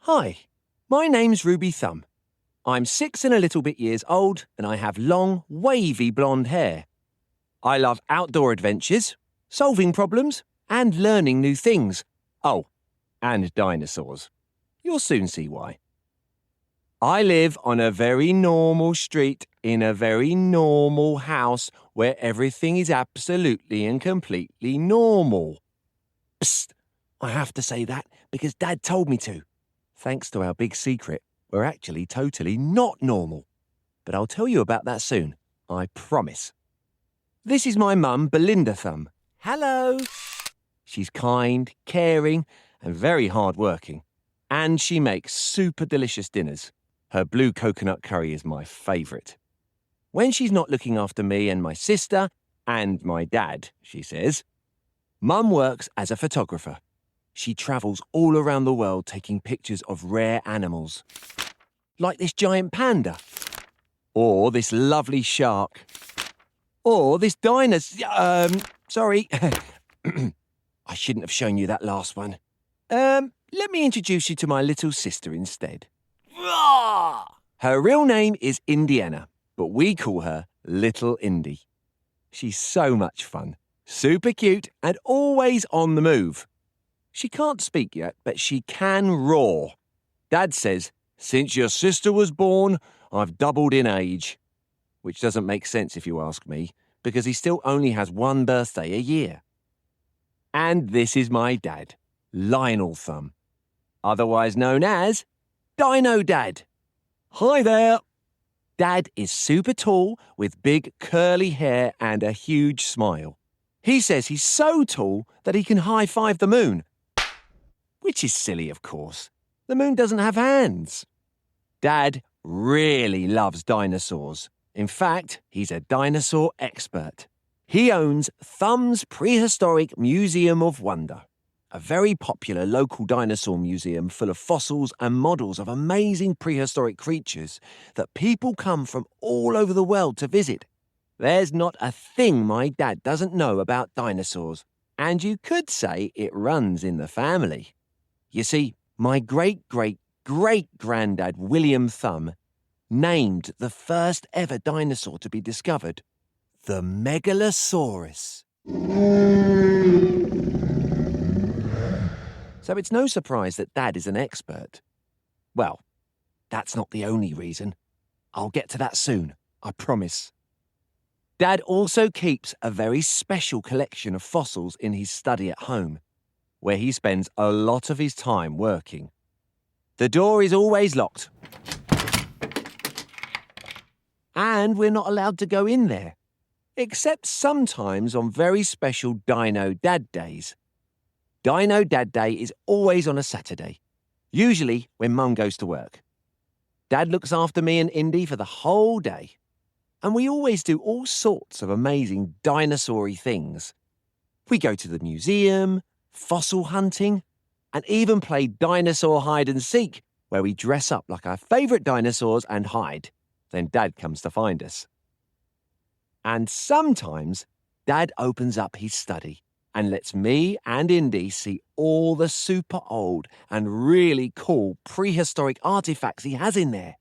Hi, my name's Ruby Thumb. I'm 6 and a little bit years old and I have long, wavy blonde hair. I love outdoor adventures, solving problems and learning new things. Oh, and dinosaurs. You'll soon see why. I live on a very normal street in a very normal house where everything is absolutely and completely normal. Psst, I have to say that because Dad told me to. Thanks to our big secret, we're actually totally not normal. But I'll tell you about that soon, I promise. This is my mum, Belinda Thumb. Hello. She's kind, caring, and very hard-working. And she makes super delicious dinners. Her blue coconut curry is my favourite. When she's not looking after me and my sister, and my dad, she says, Mum works as a photographer. She travels all around the world taking pictures of rare animals. Like this giant panda. Or this lovely shark. Or this dinosaur. Sorry. I shouldn't have shown you that last one. Let me introduce you to my little sister instead. Her real name is Indiana, but we call her Little Indy. She's so much fun, super cute, and always on the move. She can't speak yet, but she can roar. Dad says, since your sister was born, I've doubled in age. Which doesn't make sense if you ask me, because he still only has one birthday a year. And this is my dad, Lionel Thumb, otherwise known as Dino Dad. Hi there. Dad is super tall with big curly hair and a huge smile. He says he's so tall that he can high-five the moon. Which is silly, of course. The moon doesn't have hands. Dad really loves dinosaurs. In fact, he's a dinosaur expert. He owns Thumb's Prehistoric Museum of Wonder, a very popular local dinosaur museum full of fossils and models of amazing prehistoric creatures that people come from all over the world to visit. There's not a thing my dad doesn't know about dinosaurs, and you could say it runs in the family. You see, my great-great-great-granddad William Thumb named the first ever dinosaur to be discovered, the Megalosaurus. So it's no surprise that Dad is an expert. Well, that's not the only reason. I'll get to that soon, I promise. Dad also keeps a very special collection of fossils in his study at home, where he spends a lot of his time working. The door is always locked. And we're not allowed to go in there, except sometimes on very special Dino Dad days. Dino Dad Day is always on a Saturday, usually when Mum goes to work. Dad looks after me and Indy for the whole day, and we always do all sorts of amazing dinosaur-y things. We go to the museum, fossil hunting, and even play dinosaur hide-and-seek, where we dress up like our favourite dinosaurs and hide. Then Dad comes to find us. And sometimes Dad opens up his study and lets me and Indy see all the super old and really cool prehistoric artifacts he has in there.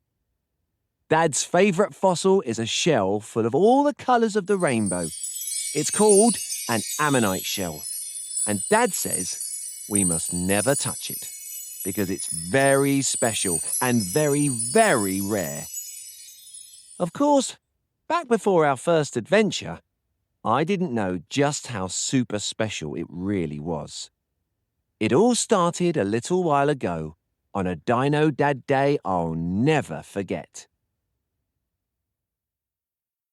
Dad's favourite fossil is a shell full of all the colours of the rainbow. It's called an ammonite shell. And Dad says we must never touch it because it's very special and very, very rare. Of course, back before our first adventure, I didn't know just how super special it really was. It all started a little while ago on a Dino Dad day I'll never forget.